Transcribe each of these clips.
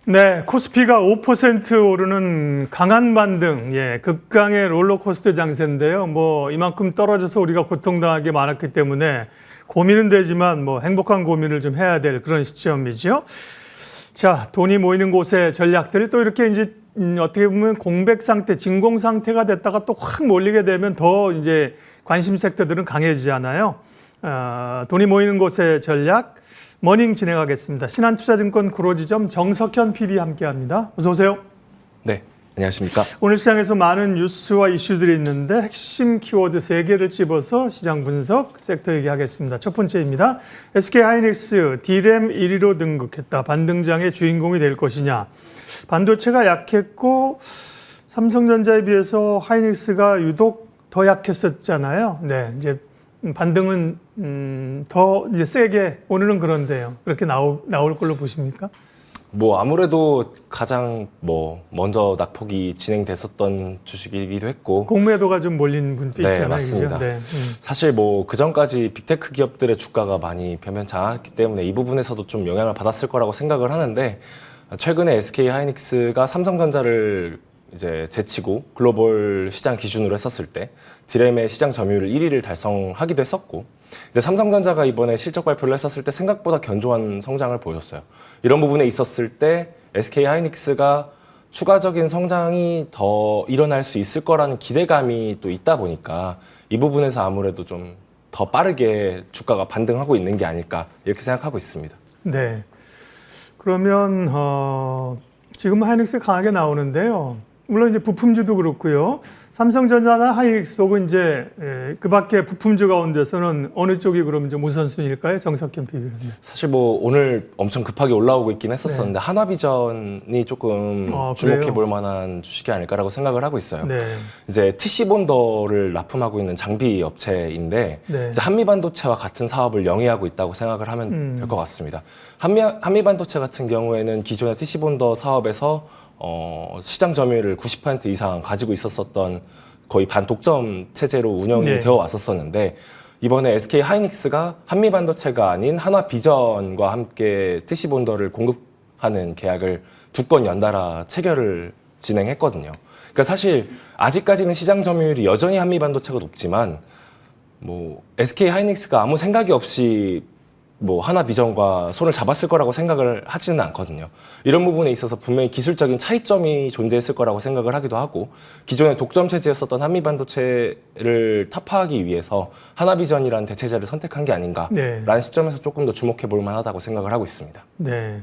네, 코스피가 5% 오르는 강한 반등, 극강의 롤러코스터 장세인데요. 이만큼 떨어져서 우리가 고통당하게 많았기 때문에 고민은 되지만 행복한 고민을 좀 해야 될 그런 시점이죠. 자, 돈이 모이는 곳의 전략들 또 이렇게 이제 어떻게 보면 공백 상태, 진공 상태가 됐다가 또 확 몰리게 되면 더 이제 관심 섹터들은 강해지잖아요. 돈이 모이는 곳의 전략. 머닝 진행하겠습니다. 신한투자증권 구로지점 정석현 PD 함께합니다. 어서 오세요. 네, 안녕하십니까. 오늘 시장에서 많은 뉴스와 이슈들이 있는데 핵심 키워드 3개를 집어서 시장 분석, 섹터 얘기하겠습니다. 첫 번째입니다. SK하이닉스 D램 1위로 등극했다. 반등장의 주인공이 될 것이냐. 반도체가 약했고 삼성전자에 비해서 하이닉스가 유독 더 약했었잖아요. 네, 이제 반등은 더 이제 세게 오늘은 그런데요. 그렇게 나올 걸로 보십니까? 아무래도 가장 먼저 낙폭이 진행됐었던 주식이기도 했고 공매도가 좀 몰린 분도 네, 있잖아요. 맞습니다. 네. 사실 그 전까지 빅테크 기업들의 주가가 많이 변변찮았기 때문에 이 부분에서도 좀 영향을 받았을 거라고 생각을 하는데 최근에 SK하이닉스가 삼성전자를 이제 제치고 글로벌 시장 기준으로 했었을 때 D램의 시장 점유율 1위를 달성하기도 했었고 이제 삼성전자가 이번에 실적 발표를 했었을 때 생각보다 견조한 성장을 보여줬어요. 이런 부분에 있었을 때 SK하이닉스가 추가적인 성장이 더 일어날 수 있을 거라는 기대감이 또 있다 보니까 이 부분에서 아무래도 좀 더 빠르게 주가가 반등하고 있는 게 아닐까 이렇게 생각하고 있습니다. 네. 그러면 지금 하이닉스 강하게 나오는데요. 물론 이제 부품주도 그렇고요. 삼성전자나 하이닉스 혹은 이제 그 밖에 부품주 가운데서는 어느 쪽이 그럼 이제 우선순위일까요? 정석현 PD는. 사실 오늘 엄청 급하게 올라오고 있긴 했었었는데 하나비전이 조금 주목해 볼 만한 주식이 아닐까라고 생각을 하고 있어요. 네. 이제 TC본더를 납품하고 있는 장비 업체인데 네. 이제 한미반도체와 같은 사업을 영위하고 있다고 생각을 하면 될 것 같습니다. 한미반도체 같은 경우에는 기존의 TC본더 사업에서 시장 점유율을 90% 이상 가지고 있었던 거의 반독점 체제로 운영이 되어 왔었었는데 이번에 SK하이닉스가 한미반도체가 아닌 하나비전과 함께 TC본더를 공급하는 계약을 2건 연달아 체결을 진행했거든요. 그러니까 사실 아직까지는 시장 점유율이 여전히 한미반도체가 높지만 SK하이닉스가 아무 생각이 없이 하나비전과 손을 잡았을 거라고 생각을 하지는 않거든요. 이런 부분에 있어서 분명히 기술적인 차이점이 존재했을 거라고 생각을 하기도 하고 기존의 독점 체제였었던 한미반도체를 타파하기 위해서 하나비전이라는 대체제를 선택한 게 아닌가라는 시점에서 조금 더 주목해 볼 만하다고 생각을 하고 있습니다. 네.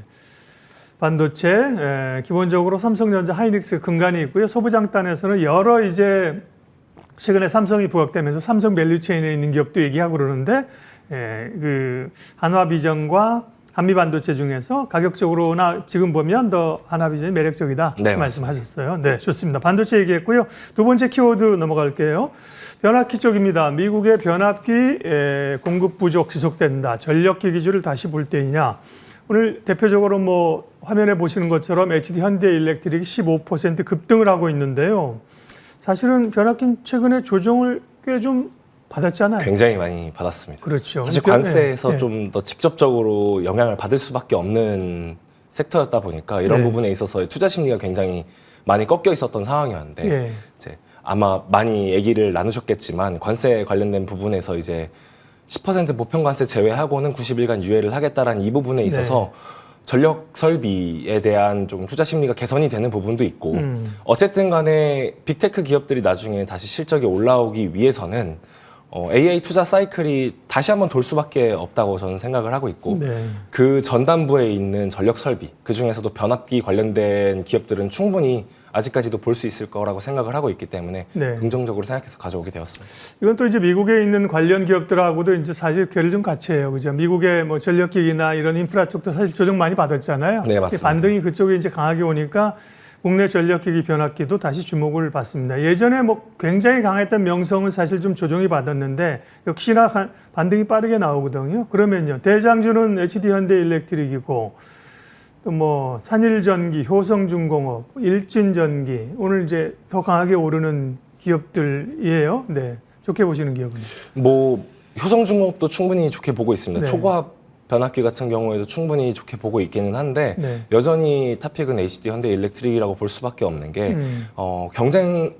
반도체 기본적으로 삼성전자, 하이닉스 근간이 있고요. 소부장단에서는 여러 이제 최근에 삼성이 부각되면서 삼성 밸류체인에 있는 기업도 얘기하고 그러는데 그 한화비전과 한미반도체 중에서 가격적으로나 지금 보면 더 한화비전이 매력적이다 말씀하셨어요. 네, 좋습니다. 반도체 얘기했고요. 두 번째 키워드 넘어갈게요. 변압기 쪽입니다. 미국의 변압기 공급 부족 지속된다. 전력기 기준을 다시 볼 때이냐. 오늘 대표적으로 화면에 보시는 것처럼 HD 현대일렉트릭이 15% 급등을 하고 있는데요. 사실은 변압기는 최근에 조정을 꽤 좀 받았잖아요. 굉장히 많이 받았습니다. 그렇죠. 사실 관세에서 좀 더 직접적으로 영향을 받을 수밖에 없는 섹터였다 보니까 이런 부분에 있어서 투자 심리가 굉장히 많이 꺾여 있었던 상황이었는데 이제 아마 많이 얘기를 나누셨겠지만 관세 관련된 부분에서 이제 10% 보편 관세 제외하고는 90일간 유예를 하겠다라는 이 부분에 있어서 전력 설비에 대한 좀 투자 심리가 개선이 되는 부분도 있고 어쨌든 간에 빅테크 기업들이 나중에 다시 실적이 올라오기 위해서는 AA 투자 사이클이 다시 한번 돌 수밖에 없다고 저는 생각을 하고 있고 그 전단부에 있는 전력 설비 그중에서도 변압기 관련된 기업들은 충분히 아직까지도 볼 수 있을 거라고 생각을 하고 있기 때문에 긍정적으로 생각해서 가져오게 되었습니다. 이건 또 이제 미국에 있는 관련 기업들하고도 이제 사실 궤를 좀 같이 해요. 그죠? 미국의 전력기기나 이런 인프라 쪽도 사실 조정 많이 받았잖아요. 네, 맞습니다. 반등이 그쪽에 이제 강하게 오니까 국내 전력기기 변압기도 다시 주목을 받습니다. 예전에 굉장히 강했던 명성은 사실 좀 조정이 받았는데 역시나 반등이 빠르게 나오거든요. 그러면요. 대장주는 HD 현대일렉트릭이고 또 산일전기, 효성중공업, 일진전기 오늘 이제 더 강하게 오르는 기업들이에요. 네, 좋게 보시는 기업은? 효성중공업도 충분히 좋게 보고 있습니다. 초과합 변압기 같은 경우에도 충분히 좋게 보고 있기는 한데 네. 여전히 탑픽은 HD 현대일렉트릭이라고 볼 수밖에 없는 게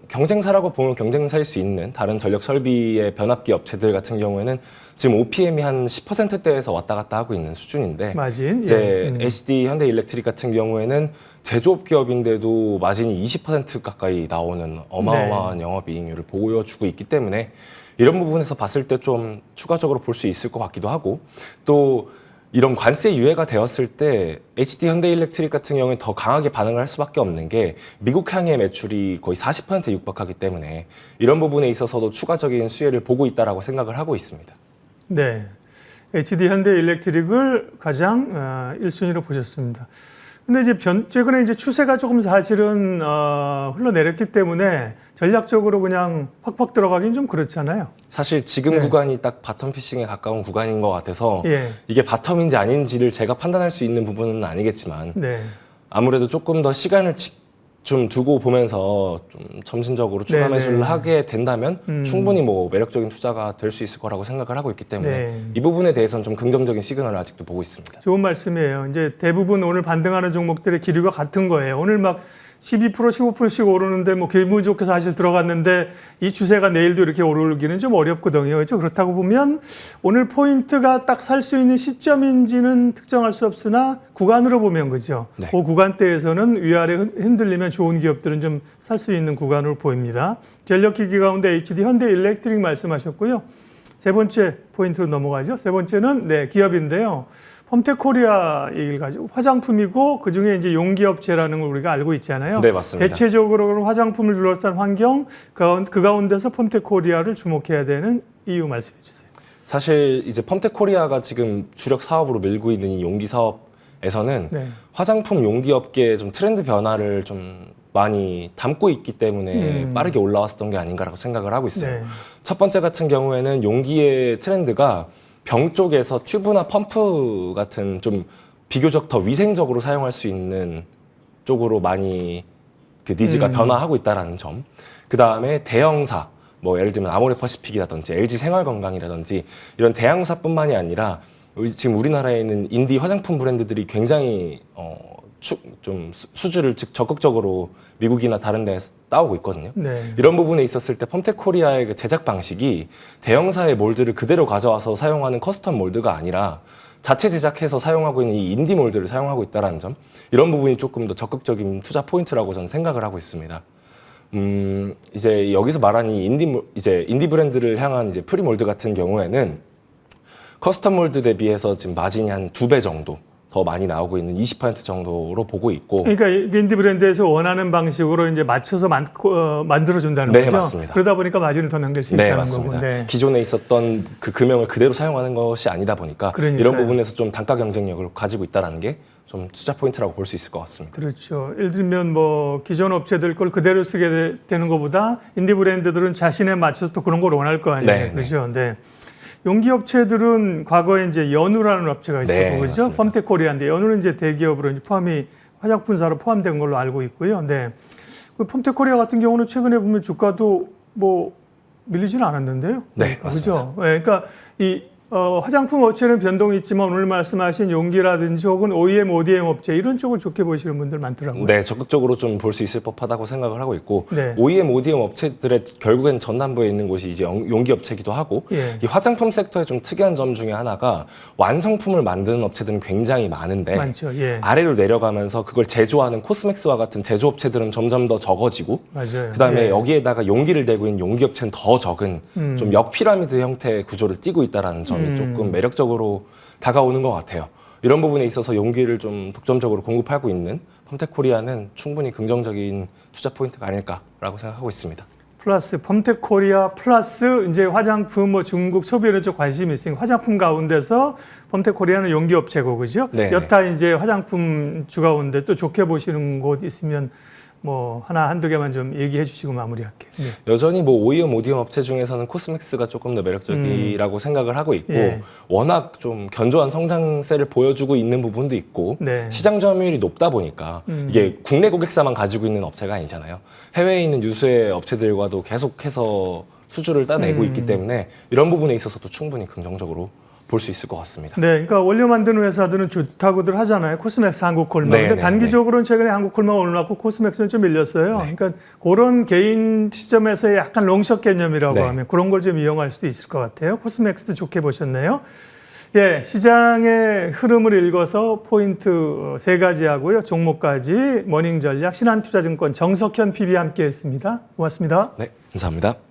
경쟁사라고 보면 경쟁사일 수 있는 다른 전력 설비의 변압기 업체들 같은 경우에는 지금 OPM이 한 10%대에서 왔다 갔다 하고 있는 수준인데 마진 이제 HD 현대일렉트릭 같은 경우에는 제조업 기업인데도 마진이 20% 가까이 나오는 어마어마한 영업이익률을 보여주고 있기 때문에 이런 부분에서 봤을 때 좀 추가적으로 볼 수 있을 것 같기도 하고 또 이런 관세 유예가 되었을 때 HD 현대일렉트릭 같은 경우는 더 강하게 반응을 할 수밖에 없는 게 미국향의 매출이 거의 40%에 육박하기 때문에 이런 부분에 있어서도 추가적인 수혜를 보고 있다라고 생각을 하고 있습니다. 네, HD 현대일렉트릭을 가장 1순위로 보셨습니다. 근데 이제 최근에 이제 추세가 조금 사실은 흘러내렸기 때문에 전략적으로 그냥 팍팍 들어가긴 좀 그렇잖아요. 사실 지금 네. 구간이 딱 바텀 피싱에 가까운 구간인 것 같아서 예. 이게 바텀인지 아닌지를 제가 판단할 수 있는 부분은 아니겠지만 네. 아무래도 조금 더 시간을 좀 두고 보면서 좀 점진적으로 추가 네네. 매수를 하게 된다면 충분히 뭐 매력적인 투자가 될 수 있을 거라고 생각을 하고 있기 때문에 네. 이 부분에 대해서는 좀 긍정적인 시그널을 아직도 보고 있습니다. 좋은 말씀이에요. 이제 대부분 오늘 반등하는 종목들의 기류가 같은 거예요. 오늘 막 12%, 15%씩 오르는데 뭐 기분 좋게 사실 들어갔는데 이 추세가 내일도 이렇게 오르기는 좀 어렵거든요. 그렇죠? 그렇다고 보면 오늘 포인트가 딱 살 수 있는 시점인지는 특정할 수 없으나 구간으로 보면 그죠. 네. 그 구간대에서는 위아래 흔들리면 좋은 기업들은 좀 살 수 있는 구간으로 보입니다. 전력기기 가운데 HD 현대일렉트릭 말씀하셨고요. 세 번째 포인트로 넘어가죠. 세 번째는 네, 기업인데요. 펌텍코리아 얘기를 가지고 화장품이고 그중에 이제 용기업체라는 걸 우리가 알고 있잖아요. 네, 맞습니다. 대체적으로 화장품을 둘러싼 환경 그 가운데서 펌텍코리아를 주목해야 되는 이유 말씀해 주세요. 사실 이제 펌텍코리아가 지금 주력 사업으로 밀고 있는 이 용기 사업에서는 네. 화장품 용기 업계의 좀 트렌드 변화를 좀 많이 담고 있기 때문에 빠르게 올라왔었던 게 아닌가라고 생각을 하고 있어요. 네. 첫 번째 같은 경우에는 용기의 트렌드가 병 쪽에서 튜브나 펌프 같은 좀 비교적 더 위생적으로 사용할 수 있는 쪽으로 많이 그 니즈가 변화하고 있다라는 점. 그 다음에 대형사, 뭐 예를 들면 아모레퍼시픽이라든지 LG 생활건강이라든지 이런 대형사뿐만이 아니라 지금 우리나라에 있는 인디 화장품 브랜드들이 굉장히 좀 수주를 적극적으로 미국이나 다른 데에서 따오고 있거든요. 네. 이런 부분에 있었을 때 펌텍코리아의 그 제작 방식이 대형사의 몰드를 그대로 가져와서 사용하는 커스텀 몰드가 아니라 자체 제작해서 사용하고 있는 이 인디 몰드를 사용하고 있다는 점, 이런 부분이 조금 더 적극적인 투자 포인트라고 저는 생각을 하고 있습니다. 이제 여기서 말한 이 인디 브랜드를 향한 이제 프리 몰드 같은 경우에는 커스텀 몰드 대비해서 지금 마진이 한 2배 정도 더 많이 나오고 있는 20% 정도로 보고 있고. 그러니까 인디 브랜드에서 원하는 방식으로 이제 맞춰서 만들어 준다는 네, 거죠. 맞습니다. 그러다 보니까 마진을 더 남길 수 네, 있다는 맞습니다. 거고. 네. 기존에 있었던 그 금형을 그대로 사용하는 것이 아니다 보니까 그러니까요. 이런 부분에서 좀 단가 경쟁력을 가지고 있다는 게 좀 투자 포인트라고 볼 수 있을 것 같습니다. 그렇죠. 예를 들면 뭐 기존 업체들 걸 그대로 쓰게 되는 것보다 인디 브랜드들은 자신에 맞춰서 또 그런 걸 원할 거 아니에요. 네, 그렇죠. 네. 용기 업체들은 과거에 이제 연우라는 업체가 있었고 네, 그렇죠. 맞습니다. 펌텍코리아인데 연우는 이제 대기업으로 이제 화장품사로 포함된 걸로 알고 있고요. 네. 그 펌텍코리아 같은 경우는 최근에 보면 주가도 뭐 밀리지는 않았는데요. 네, 그렇죠. 네, 그러니까 이 화장품 업체는 변동이 있지만 오늘 말씀하신 용기라든지 혹은 OEM, ODM 업체 이런 쪽을 좋게 보시는 분들 많더라고요. 네, 적극적으로 좀 볼 수 있을 법하다고 생각을 하고 있고 네. OEM, ODM 업체들의 결국엔 전남부에 있는 곳이 이제 용기 업체이기도 하고 예. 이 화장품 섹터의 좀 특이한 점 중에 하나가 완성품을 만드는 업체들은 굉장히 많은데 많죠. 예. 아래로 내려가면서 그걸 제조하는 코스맥스와 같은 제조업체들은 점점 더 적어지고 맞아요. 그다음에 예. 여기에다가 용기를 대고 있는 용기업체는 더 적은 좀 역피라미드 형태의 구조를 띠고 있다는 점이 조금 매력적으로 다가오는 것 같아요. 이런 부분에 있어서 용기를 좀 독점적으로 공급하고 있는 펌텍코리아는 충분히 긍정적인 투자 포인트가 아닐까라고 생각하고 있습니다. 플러스 펌텍코리아 플러스 이제 화장품 뭐 중국 소비 이런 쪽 관심이 있으니까 화장품 가운데서 펌텍코리아는 용기 업체고 그죠? 네. 여타 이제 화장품 주 가운데 또 좋게 보시는 곳 있으면 뭐 하나 한두 개만 좀 얘기해 주시고 마무리할게요. 네. 여전히 뭐 OEM, ODM 업체 중에서는 코스맥스가 조금 더 매력적이라고 생각을 하고 있고 예. 워낙 좀 견조한 성장세를 보여주고 있는 부분도 있고 네. 시장 점유율이 높다 보니까 이게 국내 고객사만 가지고 있는 업체가 아니잖아요. 해외에 있는 유수의 업체들과도 계속해서 수주를 따내고 있기 때문에 이런 부분에 있어서도 충분히 긍정적으로 볼 수 있을 것 같습니다. 네, 그러니까 원료 만드는 회사들은 좋다고들 하잖아요. 코스맥스 한국콜마. 네, 근데 네, 단기적으로는 최근에 한국콜마 올랐고 코스맥스는 좀 밀렸어요. 네. 그러니까 그런 개인 시점에서의 약간 롱숏 개념이라고 네. 하면 그런 걸 좀 이용할 수도 있을 것 같아요. 코스맥스도 좋게 보셨네요. 예, 시장의 흐름을 읽어서 포인트 3가지 하고요. 종목까지 모닝 전략 신한투자증권 정석현 PB 함께했습니다. 고맙습니다. 네, 감사합니다.